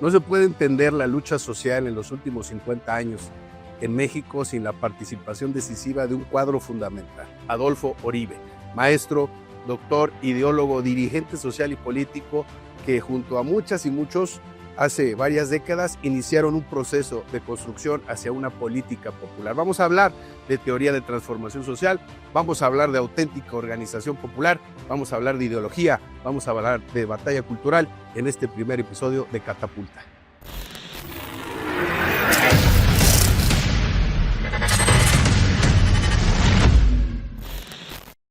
No se puede entender la lucha social en los últimos 50 años en México sin la participación decisiva de un cuadro fundamental, Adolfo Oribe, maestro, doctor, ideólogo, dirigente social y político que junto a muchas y muchos hace varias décadas iniciaron un proceso de construcción hacia una política popular. Vamos a hablar de teoría de transformación social, vamos a hablar de auténtica organización popular, vamos a hablar de ideología, vamos a hablar de batalla cultural en este primer episodio de Catapulta.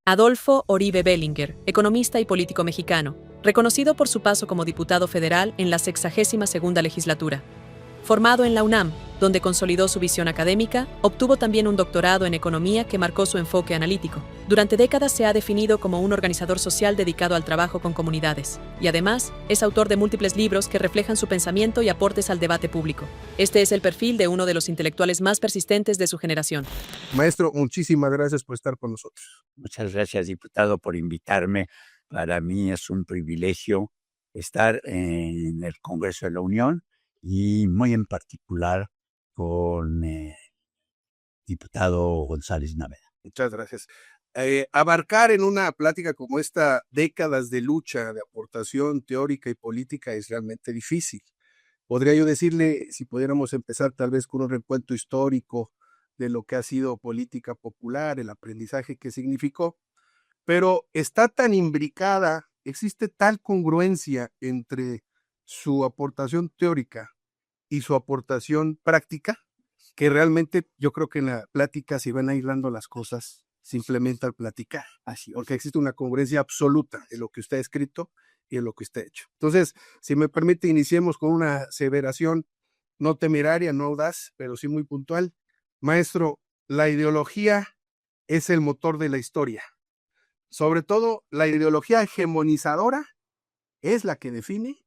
Adolfo Oribe Bellinger, economista y político mexicano, reconocido por su paso como diputado federal en la 62ª legislatura. Formado en la UNAM, donde consolidó su visión académica, obtuvo también un doctorado en economía que marcó su enfoque analítico. Durante décadas se ha definido como un organizador social dedicado al trabajo con comunidades, y además es autor de múltiples libros que reflejan su pensamiento y aportes al debate público. Este es el perfil de uno de los intelectuales más persistentes de su generación. Maestro, muchísimas gracias por estar con nosotros. Muchas gracias, diputado, por invitarme. Para mí es un privilegio estar en el Congreso de la Unión y muy en particular con el diputado González Naveda. Muchas gracias. Abarcar en una plática como esta décadas de lucha, de aportación teórica y política es realmente difícil. Podría yo decirle, si pudiéramos empezar tal vez con un recuento histórico de lo que ha sido política popular, el aprendizaje que significó, pero está tan imbricada, existe tal congruencia entre su aportación teórica y su aportación práctica, que realmente yo creo que en la plática se van a ir dando las cosas simplemente al platicar, así, porque existe una congruencia absoluta en lo que usted ha escrito y en lo que usted ha hecho. Entonces, si me permite, iniciemos con una aseveración no temeraria, no audaz, pero sí muy puntual. Maestro, la ideología es el motor de la historia. Sobre todo, la ideología hegemonizadora es la que define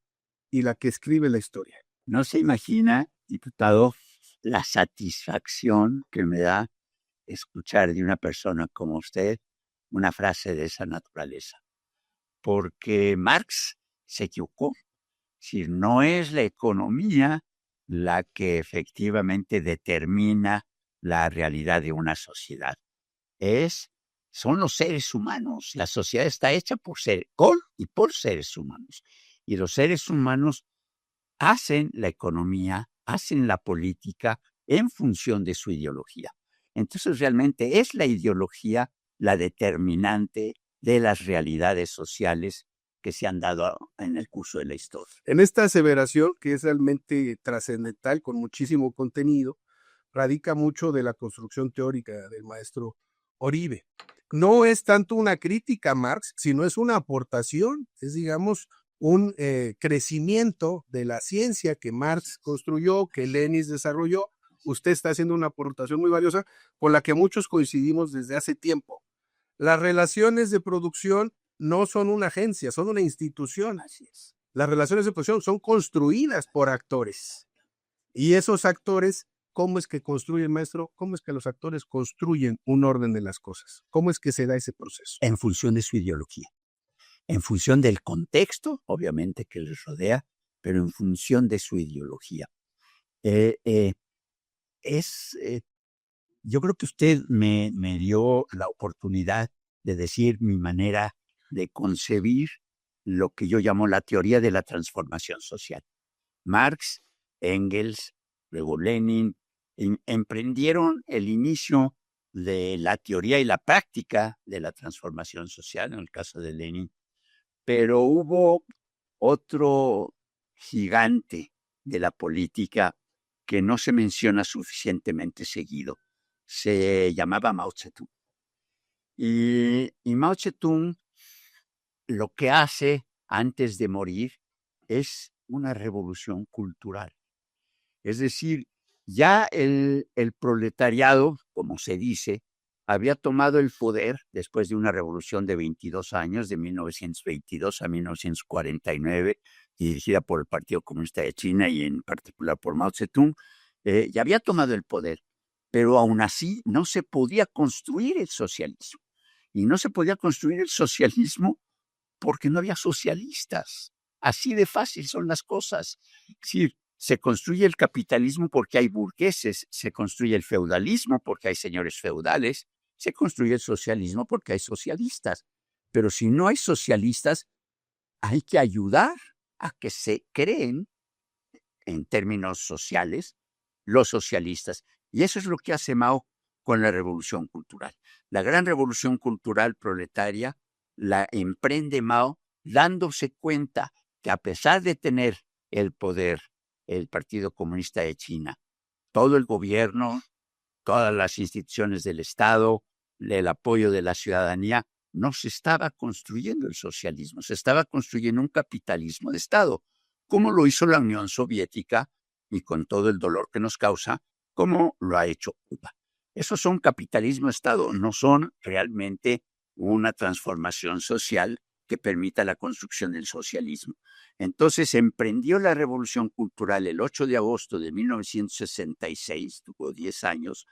y la que escribe la historia. No se imagina, diputado, la satisfacción que me da escuchar de una persona como usted una frase de esa naturaleza. Porque Marx se equivocó. Es decir, no es la economía la que efectivamente determina la realidad de una sociedad. Son los seres humanos. La sociedad está hecha con y por seres humanos. Y los seres humanos hacen la economía, hacen la política en función de su ideología. Entonces, realmente es la ideología la determinante de las realidades sociales que se han dado en el curso de la historia. En esta aseveración, que es realmente trascendental, con muchísimo contenido, radica mucho de la construcción teórica del maestro Oribe. No es tanto una crítica a Marx, sino es una aportación, es digamos un crecimiento de la ciencia que Marx construyó, que Lenin desarrolló. Usted está haciendo una aportación muy valiosa con la que muchos coincidimos desde hace tiempo. Las relaciones de producción no son una agencia, son una institución. Así es. Las relaciones de producción son construidas por actores. Y esos actores, ¿cómo es que construye el maestro? ¿Cómo es que los actores construyen un orden de las cosas? ¿Cómo es que se da ese proceso? En función de su ideología. En función del contexto, obviamente, que les rodea, pero en función de su ideología. Yo creo que usted me dio la oportunidad de decir mi manera de concebir lo que yo llamo la teoría de la transformación social. Marx, Engels, luego Lenin, emprendieron el inicio de la teoría y la práctica de la transformación social, en el caso de Lenin, pero hubo otro gigante de la política que no se menciona suficientemente seguido. Se llamaba Mao Zedong. Y Mao Zedong lo que hace antes de morir es una revolución cultural. Es decir, ya el proletariado, como se dice, había tomado el poder después de una revolución de 22 años, de 1922 a 1949, dirigida por el Partido Comunista de China y en particular por Mao Zedong, ya había tomado el poder, pero aún así no se podía construir el socialismo. Y no se podía construir el socialismo porque no había socialistas. Así de fácil son las cosas. Es decir, se construye el capitalismo porque hay burgueses, se construye el feudalismo porque hay señores feudales, se construye el socialismo porque hay socialistas. Pero si no hay socialistas, hay que ayudar a que se creen, en términos sociales, los socialistas. Y eso es lo que hace Mao con la revolución cultural. La gran revolución cultural proletaria la emprende Mao dándose cuenta que a pesar de tener el poder, el Partido Comunista de China, todo el gobierno, todas las instituciones del Estado, el apoyo de la ciudadanía, no se estaba construyendo el socialismo, se estaba construyendo un capitalismo de Estado, como lo hizo la Unión Soviética y con todo el dolor que nos causa, como lo ha hecho Cuba. Esos son capitalismo de Estado, no son realmente una transformación social que permita la construcción del socialismo. Entonces emprendió la revolución cultural el 8 de agosto de 1966, tuvo 10 años,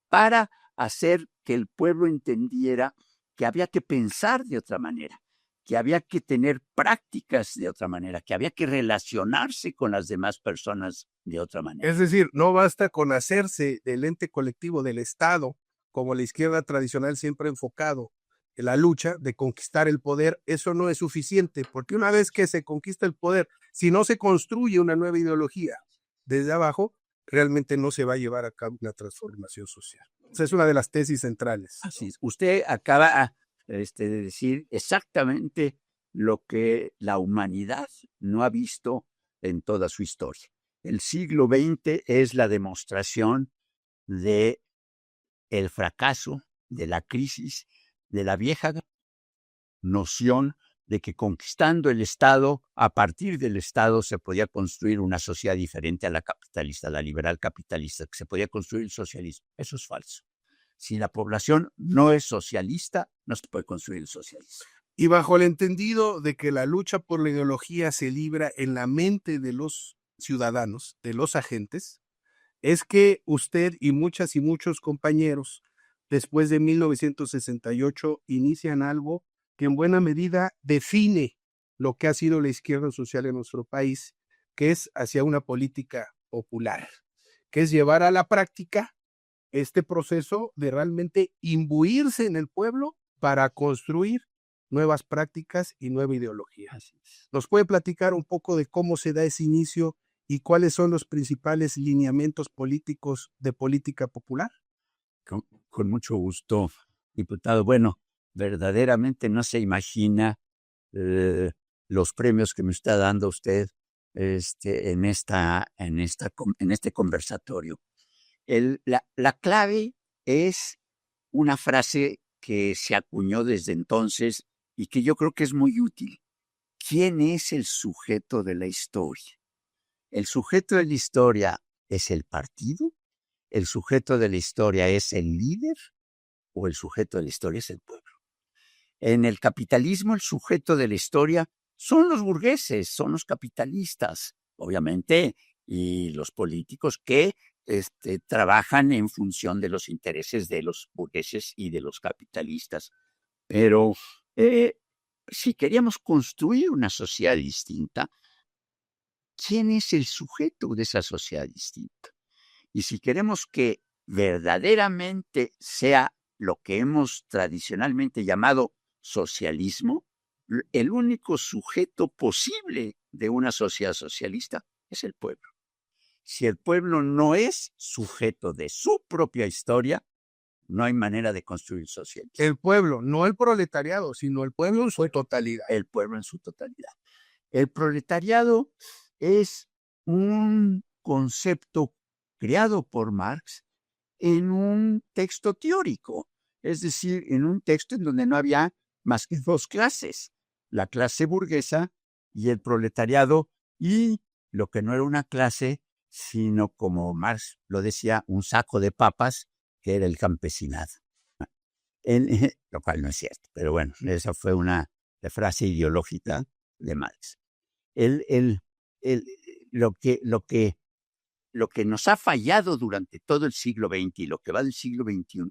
para hacer que el pueblo entendiera que había que pensar de otra manera, que había que tener prácticas de otra manera, que había que relacionarse con las demás personas de otra manera. Es decir, no basta con hacerse del ente colectivo del Estado, como la izquierda tradicional siempre ha enfocado en la lucha de conquistar el poder. Eso no es suficiente, porque una vez que se conquista el poder, si no se construye una nueva ideología desde abajo, realmente no se va a llevar a cabo una transformación social. Esa es una de las tesis centrales. Así es. Usted acaba de decir exactamente lo que la humanidad no ha visto en toda su historia. El siglo XX es la demostración de el fracaso, de la crisis, de la vieja noción de que conquistando el Estado, a partir del Estado se podía construir una sociedad diferente a la capitalista, la liberal capitalista, que se podía construir el socialismo. Eso es falso. Si la población no es socialista, no se puede construir el socialismo. Y bajo el entendido de que la lucha por la ideología se libra en la mente de los ciudadanos, de los agentes, es que usted y muchas y muchos compañeros, después de 1968, inician algo que en buena medida define lo que ha sido la izquierda social en nuestro país, que es hacia una política popular, que es llevar a la práctica este proceso de realmente imbuirse en el pueblo para construir nuevas prácticas y nueva ideología. ¿Nos puede platicar un poco de cómo se da ese inicio y cuáles son los principales lineamientos políticos de política popular? Con mucho gusto, diputado. Bueno, verdaderamente no se imagina los premios que me está dando usted en este conversatorio. La clave es una frase que se acuñó desde entonces y que yo creo que es muy útil. ¿Quién es el sujeto de la historia? ¿El sujeto de la historia es el partido? ¿El sujeto de la historia es el líder? ¿O el sujeto de la historia es el pueblo? En el capitalismo, el sujeto de la historia son los burgueses, son los capitalistas, obviamente, y los políticos que trabajan en función de los intereses de los burgueses y de los capitalistas. Pero si queríamos construir una sociedad distinta, ¿quién es el sujeto de esa sociedad distinta? Y si queremos que verdaderamente sea lo que hemos tradicionalmente llamado socialismo, el único sujeto posible de una sociedad socialista es el pueblo. Si el pueblo no es sujeto de su propia historia, no hay manera de construir socialismo. El pueblo, no el proletariado, sino el pueblo en su totalidad. El pueblo en su totalidad. El proletariado es un concepto creado por Marx en un texto teórico, es decir, en un texto en donde no había más que dos clases, la clase burguesa y el proletariado, y lo que no era una clase, sino como Marx lo decía, un saco de papas, que era el campesinado. Lo cual no es cierto, pero bueno, esa fue una frase ideológica de Marx. Lo que nos ha fallado durante todo el siglo XX y lo que va del siglo XXI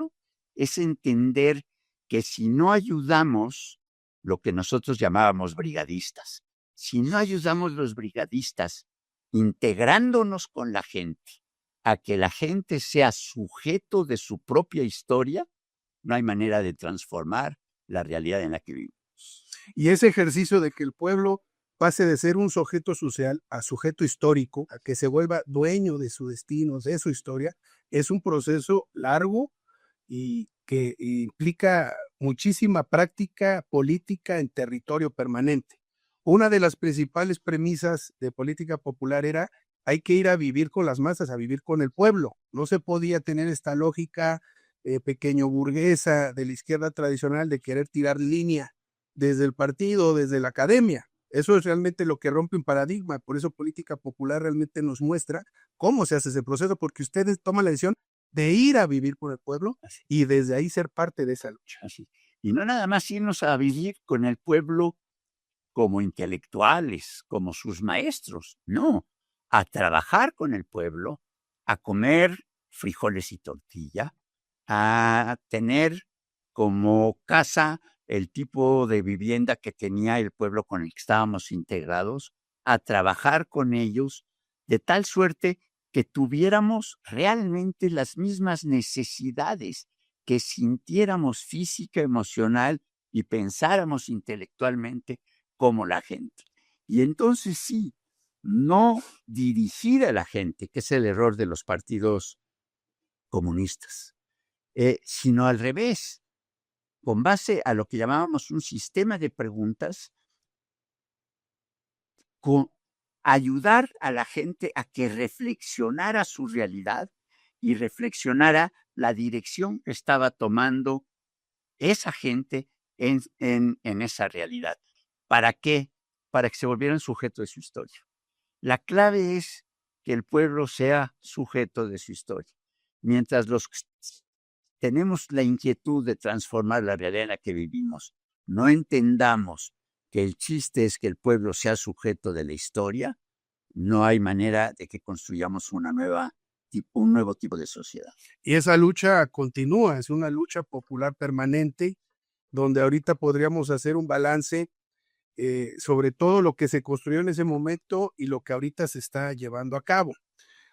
es entender que si no ayudamos lo que nosotros llamábamos brigadistas, si no ayudamos los brigadistas, integrándonos con la gente, a que la gente sea sujeto de su propia historia, no hay manera de transformar la realidad en la que vivimos. Y ese ejercicio de que el pueblo pase de ser un sujeto social a sujeto histórico, a que se vuelva dueño de su destino, de su historia, es un proceso largo y que implica muchísima práctica política en territorio permanente. Una de las principales premisas de política popular era: hay que ir a vivir con las masas, a vivir con el pueblo. No se podía tener esta lógica pequeño burguesa de la izquierda tradicional de querer tirar línea desde el partido, desde la academia. Eso es realmente lo que rompe un paradigma. Por eso política popular realmente nos muestra cómo se hace ese proceso, porque ustedes toman la decisión de ir a vivir con el pueblo y desde ahí ser parte de esa lucha. Así. Y no nada más irnos a vivir con el pueblo como intelectuales, como sus maestros, no, a trabajar con el pueblo, a comer frijoles y tortilla, a tener como casa el tipo de vivienda que tenía el pueblo con el que estábamos integrados, a trabajar con ellos de tal suerte que tuviéramos realmente las mismas necesidades, que sintiéramos física, emocional y pensáramos intelectualmente como la gente. Y entonces sí, no dirigir a la gente, que es el error de los partidos comunistas, sino al revés, con base a lo que llamábamos un sistema de preguntas, con ayudar a la gente a que reflexionara su realidad y reflexionara la dirección que estaba tomando esa gente en esa realidad. ¿Para qué? Para que se volvieran sujetos de su historia. La clave es que el pueblo sea sujeto de su historia. Mientras los que tenemos la inquietud de transformar la realidad en la que vivimos, no entendamos que el chiste es que el pueblo sea sujeto de la historia, no hay manera de que construyamos un nuevo tipo de sociedad. Y esa lucha continúa, es una lucha popular permanente, donde ahorita podríamos hacer un balance sobre todo lo que se construyó en ese momento y lo que ahorita se está llevando a cabo.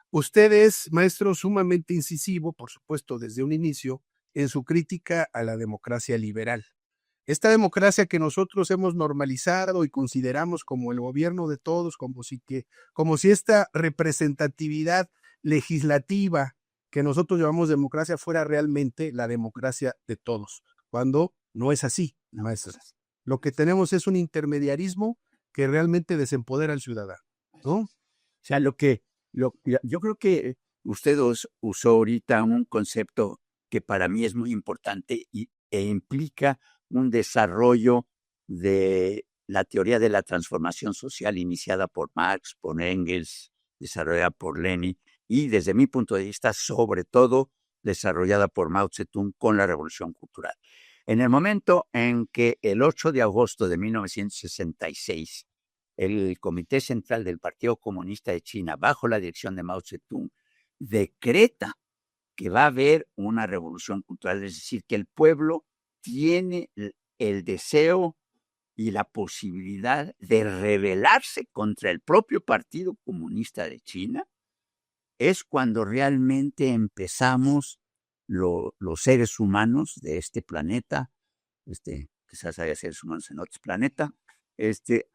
Usted es, maestro, sumamente incisivo, por supuesto, desde un inicio, en su crítica a la democracia liberal. Esta democracia que nosotros hemos normalizado y consideramos como el gobierno de todos, como si esta representatividad legislativa que nosotros llamamos democracia fuera realmente la democracia de todos, cuando no es así, maestro. Lo que tenemos es un intermediarismo que realmente desempodera al ciudadano, ¿no? O sea, yo creo que usted usó ahorita un concepto que para mí es muy importante e implica un desarrollo de la teoría de la transformación social iniciada por Marx, por Engels, desarrollada por Lenin y, desde mi punto de vista, sobre todo desarrollada por Mao Zedong con la Revolución Cultural. En el momento en que el 8 de agosto de 1966, el Comité Central del Partido Comunista de China, bajo la dirección de Mao Zedong, decreta que va a haber una revolución cultural, es decir, que el pueblo tiene el deseo y la posibilidad de rebelarse contra el propio Partido Comunista de China, es cuando realmente empezamos los seres humanos de este planeta, quizás haya seres humanos en otro planeta,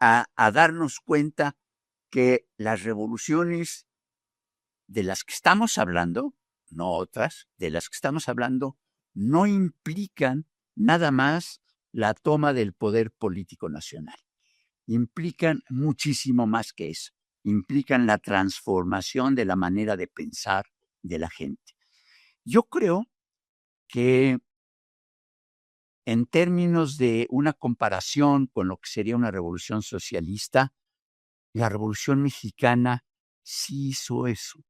a darnos cuenta que las revoluciones de las que estamos hablando, no otras, de las que estamos hablando, no implican nada más la toma del poder político nacional. Implican muchísimo más que eso. Implican la transformación de la manera de pensar de la gente. Yo creo que en términos de una comparación con lo que sería una revolución socialista, la Revolución Mexicana sí hizo eso.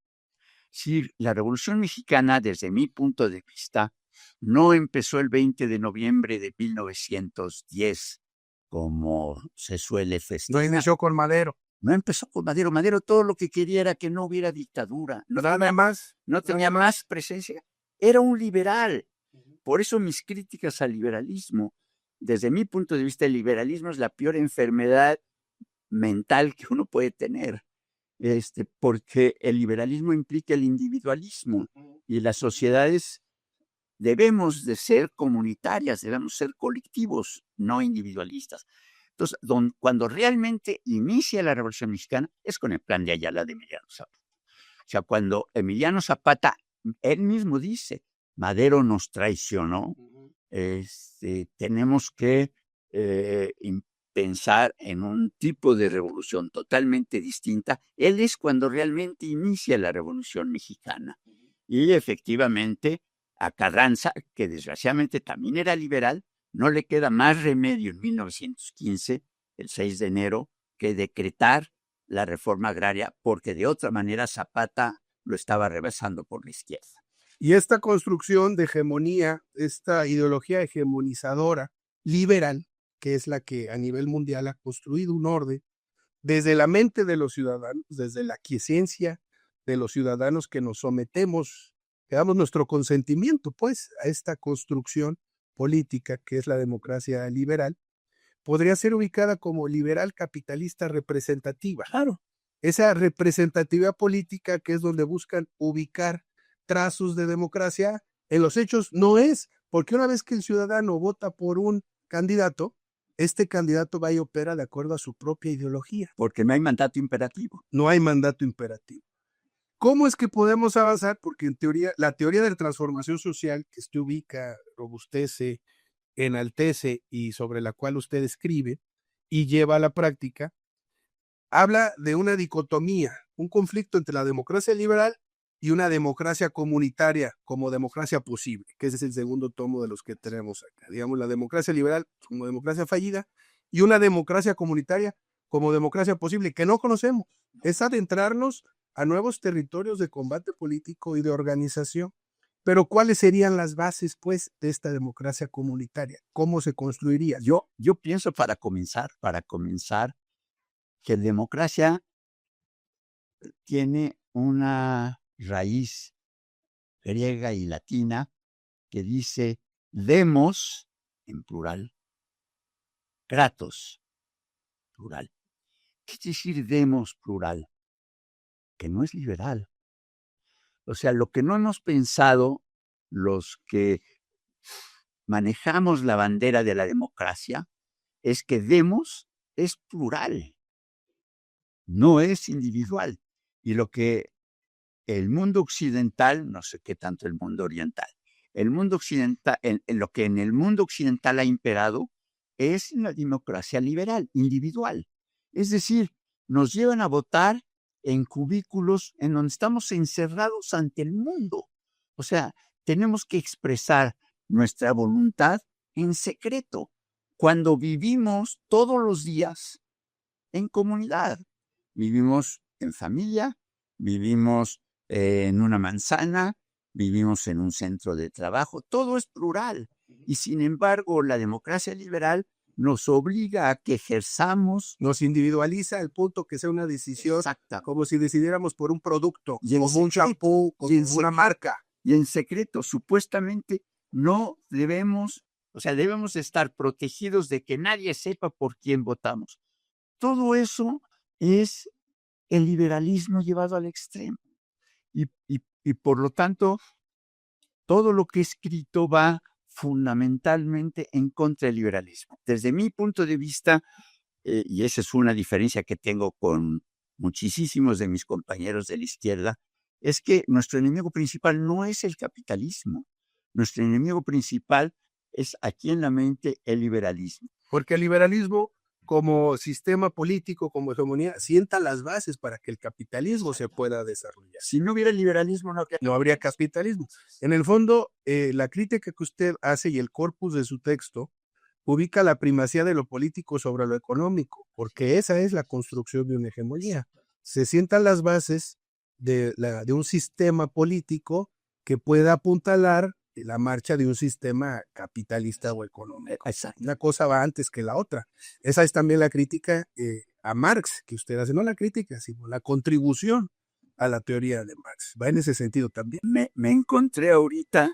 Sí, la Revolución Mexicana, desde mi punto de vista, no empezó el 20 de noviembre de 1910, como se suele festejar. No inició con Madero. No empezó con Madero. Madero todo lo que quería era que no hubiera dictadura. No tenía más presencia. Era un liberal. Por eso mis críticas al liberalismo, desde mi punto de vista, el liberalismo es la peor enfermedad mental que uno puede tener, porque el liberalismo implica el individualismo y las sociedades debemos de ser comunitarias, debemos ser colectivos, no individualistas. Entonces, cuando realmente inicia la Revolución Mexicana es con el plan de Ayala de Emiliano Zapata. O sea, cuando Emiliano Zapata, él mismo dice, Madero nos traicionó, tenemos que pensar en un tipo de revolución totalmente distinta. Él es cuando realmente inicia la Revolución Mexicana. Y efectivamente, a Carranza, que desgraciadamente también era liberal, no le queda más remedio en 1915, el 6 de enero, que decretar la reforma agraria, porque de otra manera Zapata lo estaba rebasando por la izquierda. Y esta construcción de hegemonía, esta ideología hegemonizadora liberal, que es la que a nivel mundial ha construido un orden desde la mente de los ciudadanos, desde la aquiescencia de los ciudadanos que nos sometemos, que damos nuestro consentimiento, pues, a esta construcción política que es la democracia liberal, podría ser ubicada como liberal capitalista representativa. Claro. Esa representatividad política que es donde buscan ubicar trazos de democracia en los hechos no es, porque una vez que el ciudadano vota por un candidato, este candidato va y opera de acuerdo a su propia ideología. Porque no hay mandato imperativo. No hay mandato imperativo. ¿Cómo es que podemos avanzar? Porque en teoría, la teoría de la transformación social que usted ubica, robustece, enaltece y sobre la cual usted escribe y lleva a la práctica, habla de una dicotomía, un conflicto entre la democracia liberal y una democracia comunitaria como democracia posible, que ese es el segundo tomo de los que tenemos acá. Digamos, la democracia liberal como democracia fallida y una democracia comunitaria como democracia posible, que no conocemos. Es adentrarnos a nuevos territorios de combate político y de organización. Pero ¿cuáles serían las bases, pues, de esta democracia comunitaria? ¿Cómo se construiría? Yo pienso para comenzar, que la democracia tiene una raíz griega y latina que dice demos, en plural, kratos, plural. ¿Qué quiere decir demos, plural? Que no es liberal. O sea, lo que no hemos pensado los que manejamos la bandera de la democracia es que demos es plural, no es individual. Y lo que el mundo occidental, no sé qué tanto el mundo oriental, el mundo occidental, lo que en el mundo occidental ha imperado es la democracia liberal, individual. Es decir, nos llevan a votar en cubículos en donde estamos encerrados ante el mundo. O sea, tenemos que expresar nuestra voluntad en secreto, cuando vivimos todos los días en comunidad. Vivimos en familia, vivimos en una manzana, vivimos en un centro de trabajo, todo es plural. Y sin embargo, la democracia liberal nos obliga a que ejerzamos. Nos individualiza al punto que sea una decisión, Exacta, como si decidiéramos por un producto, y como un champú, como una marca. Y en secreto, supuestamente, no debemos, o sea, debemos estar protegidos de que nadie sepa por quién votamos. Todo eso es el liberalismo llevado al extremo. Y por lo tanto, todo lo que he escrito va fundamentalmente en contra del liberalismo. Desde mi punto de vista, y esa es una diferencia que tengo con muchísimos de mis compañeros de la izquierda, es que nuestro enemigo principal no es el capitalismo. Nuestro enemigo principal es aquí en la mente el liberalismo. Porque el liberalismo, como sistema político, como hegemonía, sienta las bases para que el capitalismo se pueda desarrollar. Si no hubiera liberalismo, no habría capitalismo. En el fondo, la crítica que usted hace y el corpus de su texto ubica la primacía de lo político sobre lo económico, porque esa es la construcción de una hegemonía. Se sientan las bases de un sistema político que pueda apuntalar la marcha de un sistema capitalista o económico. Exacto. Una cosa va antes que la otra. Esa es también la crítica a Marx que usted hace, no la crítica, sino la contribución a la teoría de Marx. Va en ese sentido también. Me encontré ahorita,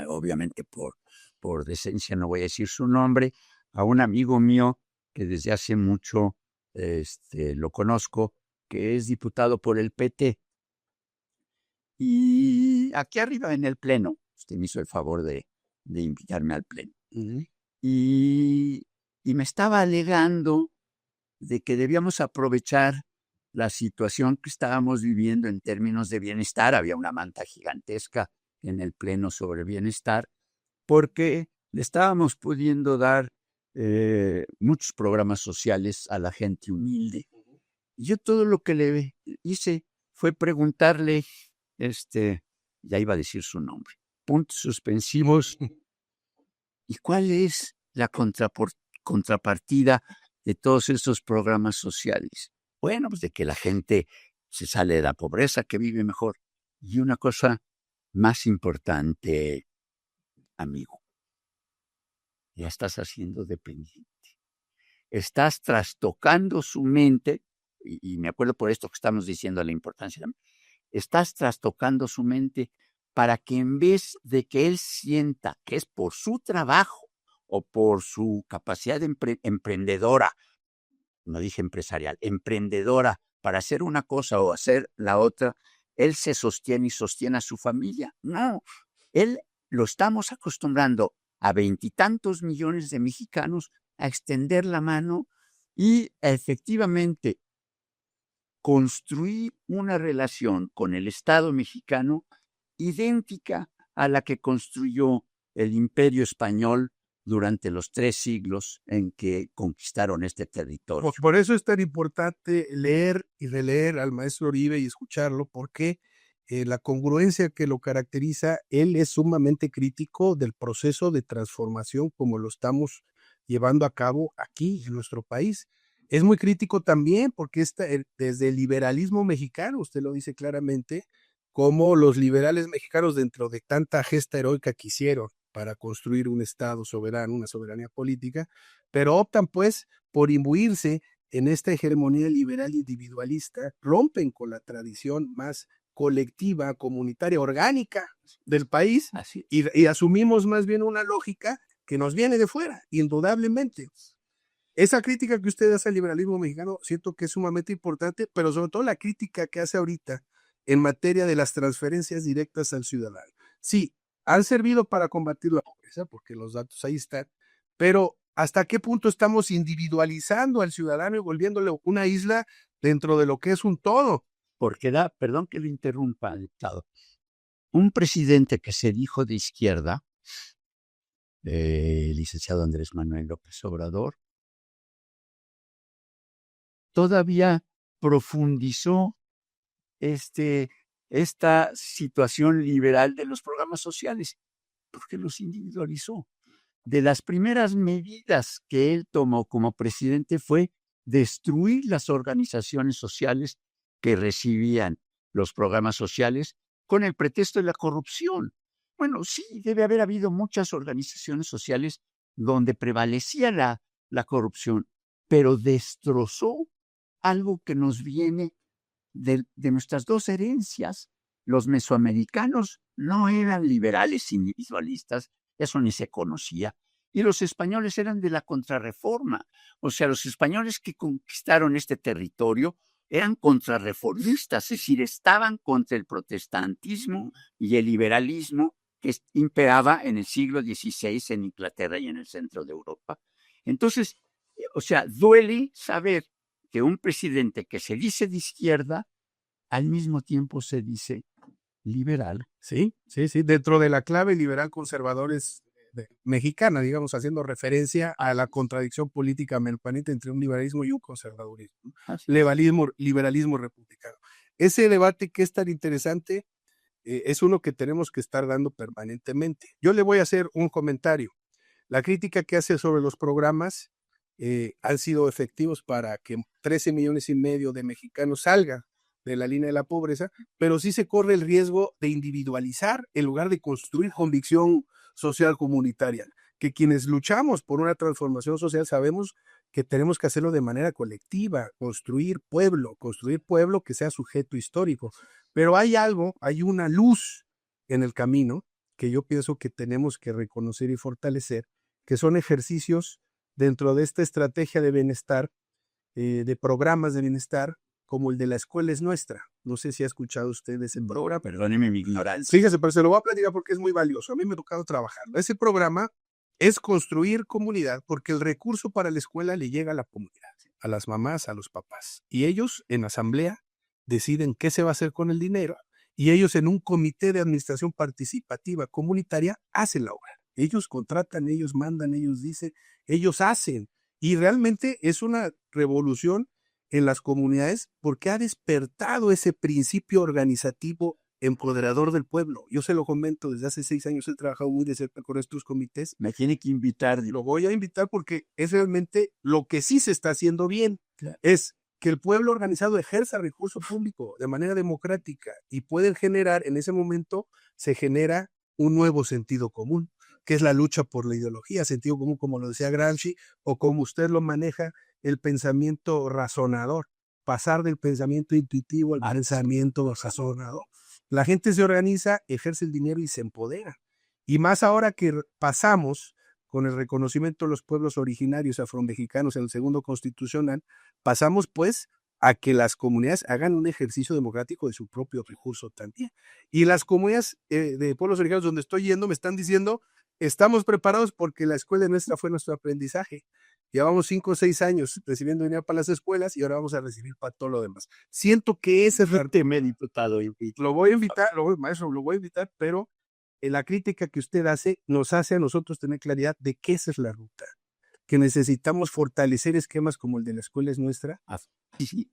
obviamente por decencia no voy a decir su nombre, a un amigo mío que desde hace mucho lo conozco, que es diputado por el PT. Y aquí arriba en el Pleno, usted me hizo el favor de invitarme al Pleno. Y me estaba alegando de que debíamos aprovechar la situación que estábamos viviendo en términos de bienestar. Había una manta gigantesca en el Pleno sobre bienestar, porque le estábamos pudiendo dar muchos programas sociales a la gente humilde. Y yo todo lo que le hice fue preguntarle, ya iba a decir su nombre, puntos suspensivos, ¿y cuál es la contrapartida de todos estos programas sociales? Bueno, pues de que la gente se sale de la pobreza, que vive mejor. Y una cosa más importante, amigo, ya estás haciendo dependiente. Estás trastocando su mente, y me acuerdo por esto que estamos diciendo la importancia, estás trastocando su mente para que en vez de que él sienta que es por su trabajo o por su capacidad emprendedora, no dije empresarial, emprendedora para hacer una cosa o hacer la otra, él se sostiene y sostiene a su familia. No, él lo estamos acostumbrando a 20 y tantos millones de mexicanos a extender la mano y efectivamente construir una relación con el Estado mexicano idéntica a la que construyó el Imperio Español durante los 3 siglos en que conquistaron este territorio. Por eso es tan importante leer y releer al maestro Uribe y escucharlo, porque la congruencia que lo caracteriza, él es sumamente crítico del proceso de transformación como lo estamos llevando a cabo aquí en nuestro país. Es muy crítico también porque desde el liberalismo mexicano, usted lo dice claramente, como los liberales mexicanos, dentro de tanta gesta heroica que hicieron para construir un Estado soberano, una soberanía política, pero optan pues por imbuirse en esta hegemonía liberal individualista, rompen con la tradición más colectiva, comunitaria, orgánica del país y asumimos más bien una lógica que nos viene de fuera, indudablemente. Esa crítica que usted hace al liberalismo mexicano, siento que es sumamente importante, pero sobre todo la crítica que hace ahorita en materia de las transferencias directas al ciudadano. Sí, han servido para combatir la pobreza, porque los datos ahí están, pero ¿hasta qué punto estamos individualizando al ciudadano y volviéndole una isla dentro de lo que es un todo? Porque perdón que lo interrumpa, diputado, un presidente que se dijo de izquierda, el licenciado Andrés Manuel López Obrador, todavía profundizó esta situación liberal de los programas sociales, porque los individualizó. De las primeras medidas que él tomó como presidente fue destruir las organizaciones sociales que recibían los programas sociales con el pretexto de la corrupción. Bueno, sí, debe haber habido muchas organizaciones sociales donde prevalecía la corrupción, pero destrozó algo que nos viene de nuestras dos herencias. Los mesoamericanos no eran liberales individualistas, eso ni se conocía, y los españoles eran de la contrarreforma. O sea, los españoles que conquistaron este territorio eran contrarreformistas, es decir, estaban contra el protestantismo y el liberalismo que imperaba en el siglo XVI en Inglaterra y en el centro de Europa. Entonces, o sea, duele saber que un presidente que se dice de izquierda, al mismo tiempo se dice liberal. Sí, dentro de la clave liberal conservadores mexicana, digamos, haciendo referencia a la contradicción política permanente entre un liberalismo y un conservadurismo, liberalismo republicano. Ese debate que es tan interesante es uno que tenemos que estar dando permanentemente. Yo le voy a hacer un comentario. La crítica que hace sobre los programas han sido efectivos para que 13,5 millones de mexicanos salgan de la línea de la pobreza, pero sí se corre el riesgo de individualizar en lugar de construir convicción social comunitaria, que quienes luchamos por una transformación social sabemos que tenemos que hacerlo de manera colectiva, construir pueblo que sea sujeto histórico, pero hay una luz en el camino que yo pienso que tenemos que reconocer y fortalecer, que son ejercicios dentro de esta estrategia de bienestar de programas de bienestar como el de La Escuela es Nuestra. No sé si ha escuchado usted ese programa. Perdóneme mi ignorancia. Fíjese, pero se lo voy a platicar porque es muy valioso. A mí me ha tocado trabajarlo. Ese programa es construir comunidad porque el recurso para la escuela le llega a la comunidad, a las mamás, a los papás. Y ellos en asamblea deciden qué se va a hacer con el dinero y ellos en un comité de administración participativa comunitaria hacen la obra. Ellos contratan, ellos mandan, ellos dicen, ellos hacen. Y realmente es una revolución en las comunidades porque ha despertado ese principio organizativo empoderador del pueblo. Yo se lo comento, desde hace 6 años he trabajado muy de cerca con estos comités. Me tiene que invitar. Lo voy a invitar porque es realmente lo que sí se está haciendo bien. Claro. Es que el pueblo organizado ejerza recurso público de manera democrática y pueden generar, en ese momento, se genera un nuevo sentido común, que es la lucha por la ideología, sentido común, como lo decía Gramsci, o como usted lo maneja, el pensamiento razonador, pasar del pensamiento intuitivo al pensamiento razonador. La gente se organiza, ejerce el dinero y se empodera. Y más ahora que pasamos con el reconocimiento de los pueblos originarios afromexicanos en el segundo constitucional, pasamos pues a que las comunidades hagan un ejercicio democrático de su propio recurso también. Y las comunidades de pueblos originarios donde estoy yendo me están diciendo, estamos preparados porque la escuela nuestra fue nuestro aprendizaje. Llevamos 5 o 6 años recibiendo dinero para las escuelas y ahora vamos a recibir para todo lo demás. Siento que ese es diputado. Lo voy a invitar, maestro, lo voy a invitar, pero la crítica que usted hace nos hace a nosotros tener claridad de que esa es la ruta, que necesitamos fortalecer esquemas como el de La Escuela es Nuestra. Sí,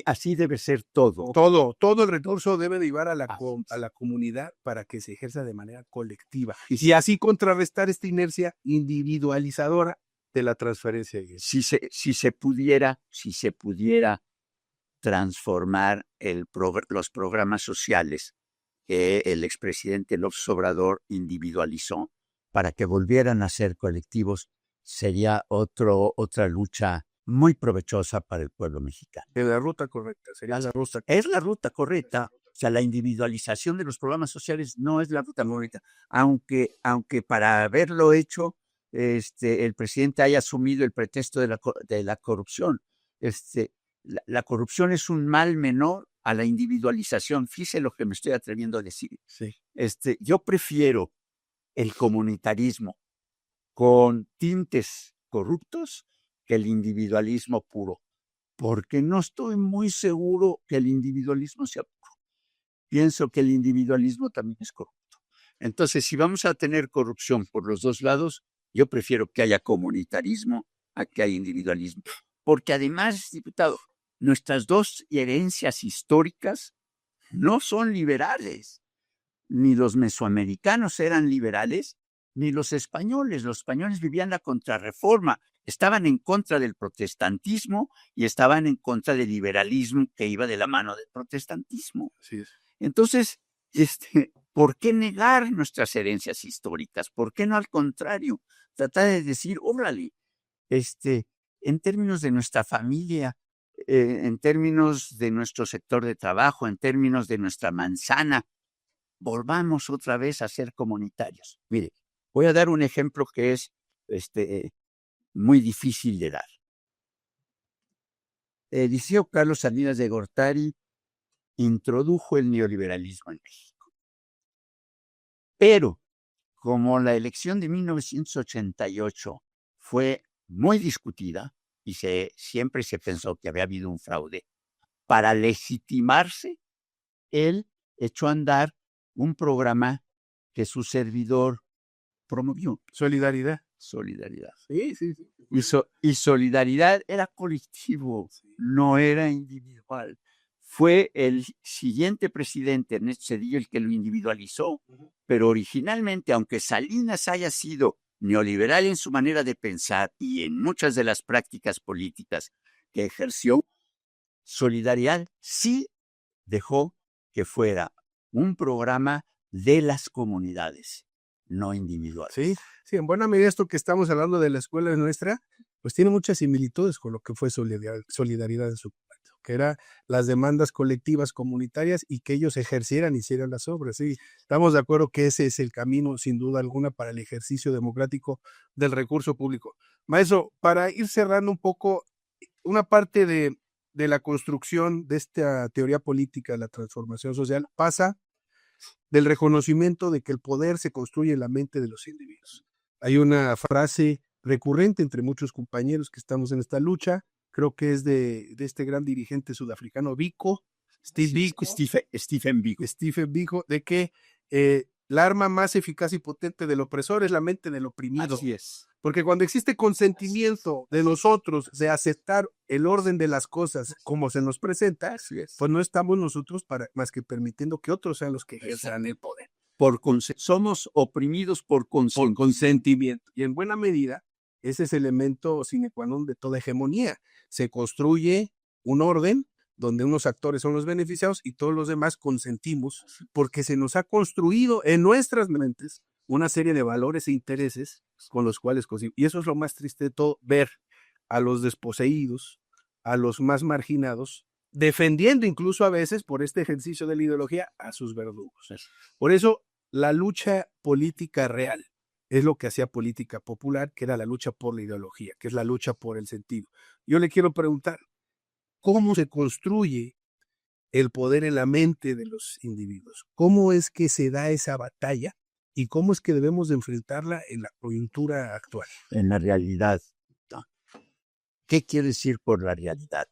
así debe ser todo. Todo el recurso debe de llevar a la comunidad para que se ejerza de manera colectiva y así contrarrestar esta inercia individualizadora de la transferencia. Si se pudiera transformar los programas sociales que el expresidente López Obrador individualizó para que volvieran a ser colectivos, sería otra lucha muy provechosa para el pueblo mexicano. Es la ruta correcta, sería la ruta. Es la ruta correcta. O sea, la individualización de los programas sociales no es la ruta correcta, aunque para haberlo hecho, el presidente haya asumido el pretexto de la corrupción. La corrupción es un mal menor a la individualización. Fíjese lo que me estoy atreviendo a decir. Sí. Yo prefiero el comunitarismo con tintes corruptos que el individualismo puro, porque no estoy muy seguro que el individualismo sea puro. Pienso que el individualismo también es corrupto. Entonces, si vamos a tener corrupción por los dos lados, yo prefiero que haya comunitarismo a que haya individualismo. Porque además, diputado, nuestras dos herencias históricas no son liberales. Ni los mesoamericanos eran liberales, ni los españoles. Los españoles vivían la contrarreforma. Estaban en contra del protestantismo y estaban en contra del liberalismo que iba de la mano del protestantismo. Así es. Entonces, ¿por qué negar nuestras herencias históricas? ¿Por qué no al contrario? Tratar de decir, órale, en términos de nuestra familia, en términos de nuestro sector de trabajo, en términos de nuestra manzana, volvamos otra vez a ser comunitarios. Mire, voy a dar un ejemplo que es muy difícil de dar. Liceo Carlos Salinas de Gortari introdujo el neoliberalismo en México. Pero, como la elección de 1988 fue muy discutida y siempre se pensó que había habido un fraude, para legitimarse, él echó a andar un programa que su servidor promovió. Solidaridad. Sí. Y solidaridad era colectivo, no era individual. Fue el siguiente presidente, Ernesto Zedillo, el que lo individualizó, pero originalmente, aunque Salinas haya sido neoliberal en su manera de pensar y en muchas de las prácticas políticas que ejerció, Solidaridad sí dejó que fuera un programa de las comunidades, no individuales. Sí, en buena medida esto que estamos hablando de La Escuela es Nuestra, pues tiene muchas similitudes con lo que fue solidaridad en su momento, que eran las demandas colectivas comunitarias y que ellos hicieran las obras. Sí, estamos de acuerdo que ese es el camino, sin duda alguna, para el ejercicio democrático del recurso público. Maestro, para ir cerrando un poco, una parte de la construcción de esta teoría política de la transformación social pasa del reconocimiento de que el poder se construye en la mente de los individuos. Hay una frase recurrente entre muchos compañeros que estamos en esta lucha, creo que es de este gran dirigente sudafricano Biko, Stephen Biko, de que la arma más eficaz y potente del opresor es la mente del oprimido. Así es. Porque cuando existe consentimiento de nosotros de aceptar el orden de las cosas como se nos presenta, pues no estamos nosotros más que permitiendo que otros sean los que ejerzan el poder. Somos oprimidos por consentimiento. Y en buena medida, ese es el elemento sine qua non de toda hegemonía. Se construye un orden donde unos actores son los beneficiados y todos los demás consentimos porque se nos ha construido en nuestras mentes una serie de valores e intereses con los cuales conseguimos. Y eso es lo más triste de todo, ver a los desposeídos, a los más marginados, defendiendo incluso a veces por este ejercicio de la ideología a sus verdugos. Por eso la lucha política real es lo que hacía política popular, que era la lucha por la ideología, que es la lucha por el sentido. Yo le quiero preguntar, ¿cómo se construye el poder en la mente de los individuos? ¿Cómo es que se da esa batalla y cómo es que debemos de enfrentarla en la coyuntura actual? En la realidad. ¿Qué quiere decir por la realidad?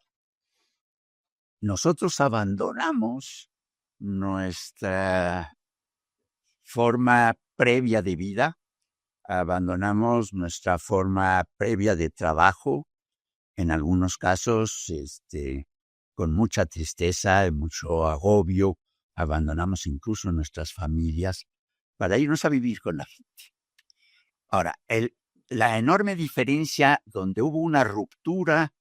Nosotros abandonamos nuestra forma previa de vida, abandonamos nuestra forma previa de trabajo, en algunos casos con mucha tristeza, mucho agobio, abandonamos incluso nuestras familias para irnos a vivir con la gente. Ahora, la enorme diferencia donde hubo una ruptura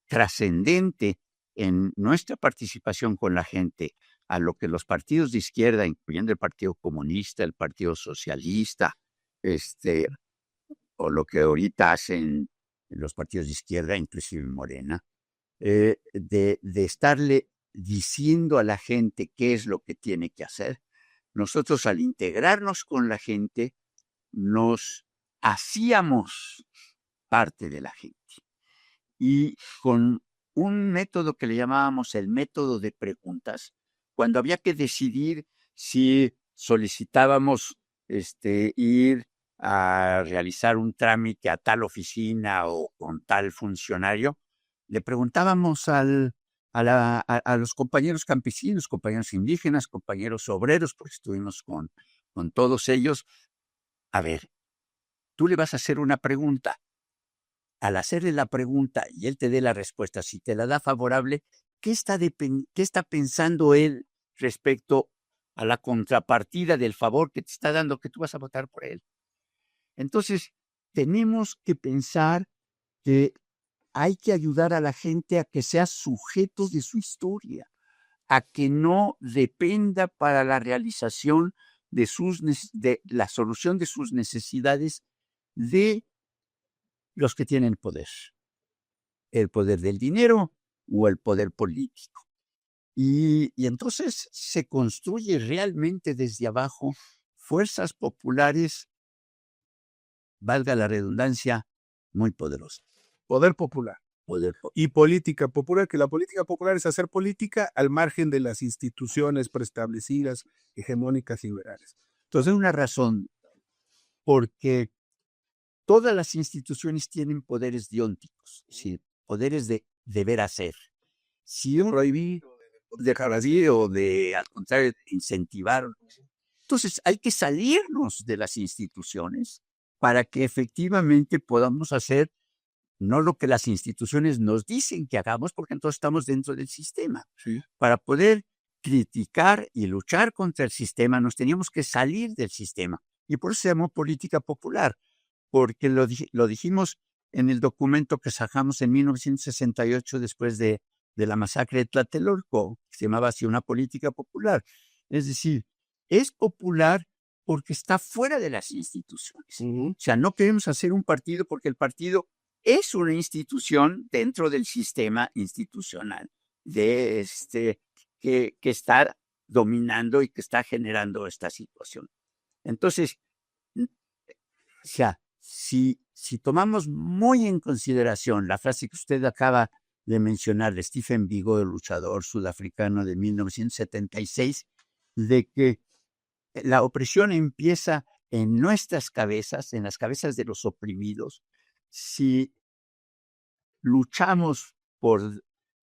trascendente en nuestra participación con la gente a lo que los partidos de izquierda, incluyendo el Partido Comunista, el Partido Socialista, o lo que ahorita hacen los partidos de izquierda, inclusive Morena, de estarle diciendo a la gente qué es lo que tiene que hacer. Nosotros, al integrarnos con la gente, nos hacíamos parte de la gente. Y con un método que le llamábamos el método de preguntas, cuando había que decidir si solicitábamos ir a realizar un trámite a tal oficina o con tal funcionario, le preguntábamos a los compañeros campesinos, compañeros indígenas, compañeros obreros, porque estuvimos con todos ellos. A ver, tú le vas a hacer una pregunta. Al hacerle la pregunta y él te dé la respuesta, si te la da favorable, ¿qué está pensando él respecto a la contrapartida del favor que te está dando, que tú vas a votar por él? Entonces, tenemos que pensar que hay que ayudar a la gente a que sea sujeto de su historia, a que no dependa para la realización de la solución de sus necesidades de los que tienen poder, el poder del dinero o el poder político. Y entonces se construye realmente desde abajo fuerzas populares, valga la redundancia, muy poderosas. Poder popular. Y política popular, que la política popular es hacer política al margen de las instituciones preestablecidas, hegemónicas y liberales. Entonces, una razón, porque todas las instituciones tienen poderes diónticos, es decir, poderes de deber hacer. Si uno prohibir, dejar así o al contrario, incentivar. Entonces, hay que salirnos de las instituciones para que efectivamente podamos hacer no lo que las instituciones nos dicen que hagamos, porque entonces estamos dentro del sistema. Sí. Para poder criticar y luchar contra el sistema, nos teníamos que salir del sistema. Y por eso se llamó política popular, porque lo dijimos en el documento que sacamos en 1968 después de la masacre de Tlatelolco, que se llamaba así, una política popular. Es decir, es popular porque está fuera de las instituciones. Uh-huh. O sea, no queremos hacer un partido porque el partido es una institución dentro del sistema institucional que está dominando y que está generando esta situación. Entonces, o sea, si tomamos muy en consideración la frase que usted acaba de mencionar de Stephen Biko, el luchador sudafricano de 1976, de que la opresión empieza en nuestras cabezas, en las cabezas de los oprimidos, si luchamos por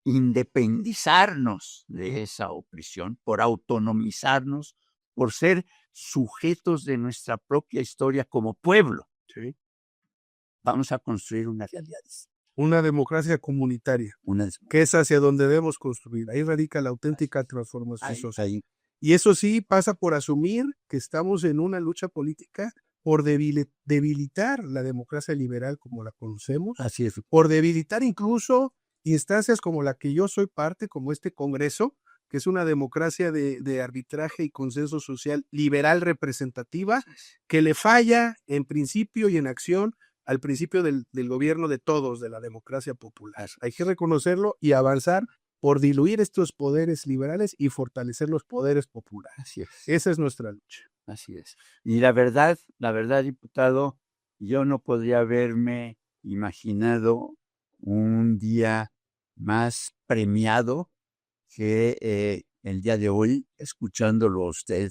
independizarnos de esa opresión, por autonomizarnos, por ser sujetos de nuestra propia historia como pueblo, Sí. vamos a construir una realidad. Una democracia comunitaria, que es hacia donde debemos construir. Ahí radica la auténtica transformación social. Y eso sí pasa por asumir que estamos en una lucha política por debilitar la democracia liberal como la conocemos, Así es. por debilitar incluso instancias como la que yo soy parte, como este Congreso, que es una democracia de arbitraje y consenso social liberal representativa, que le falla en principio y en acción al principio del gobierno de todos, de la democracia popular. Hay que reconocerlo y avanzar por diluir estos poderes liberales y fortalecer los poderes populares. Así es. Esa es nuestra lucha. Así es. Y la verdad, diputado, yo no podría haberme imaginado un día más premiado que el día de hoy, escuchándolo a usted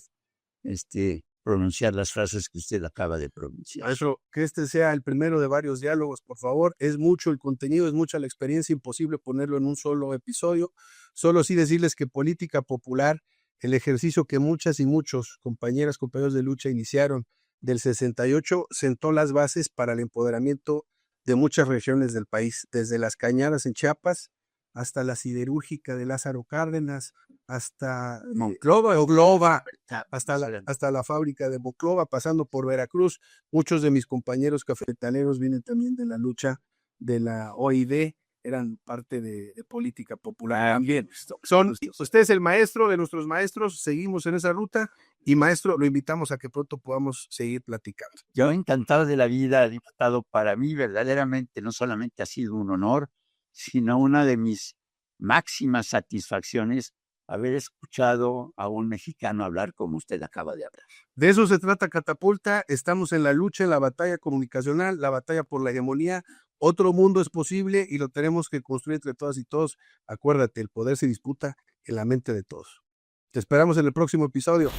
pronunciar las frases que usted acaba de pronunciar. Maestro, que este sea el primero de varios diálogos, por favor. Es mucho el contenido, es mucha la experiencia, imposible ponerlo en un solo episodio. Solo sí decirles que política popular, el ejercicio que muchas y muchos compañeros de lucha iniciaron del 68, sentó las bases para el empoderamiento de muchas regiones del país, desde las Cañadas en Chiapas hasta la siderúrgica de Lázaro Cárdenas, hasta Monclova, hasta la fábrica de Monclova, pasando por Veracruz. Muchos de mis compañeros cafetaleros vienen también de la lucha de la OID, eran parte de política popular también. Usted es el maestro de nuestros maestros, seguimos en esa ruta y maestro, lo invitamos a que pronto podamos seguir platicando. Yo encantado de la vida, diputado. Para mí verdaderamente no solamente ha sido un honor, sino una de mis máximas satisfacciones haber escuchado a un mexicano hablar como usted acaba de hablar. De eso se trata Catapulta. Estamos en la lucha, en la batalla comunicacional, la batalla por la hegemonía. Otro mundo es posible y lo tenemos que construir entre todas y todos. Acuérdate, el poder se disputa en la mente de todos. Te esperamos en el próximo episodio.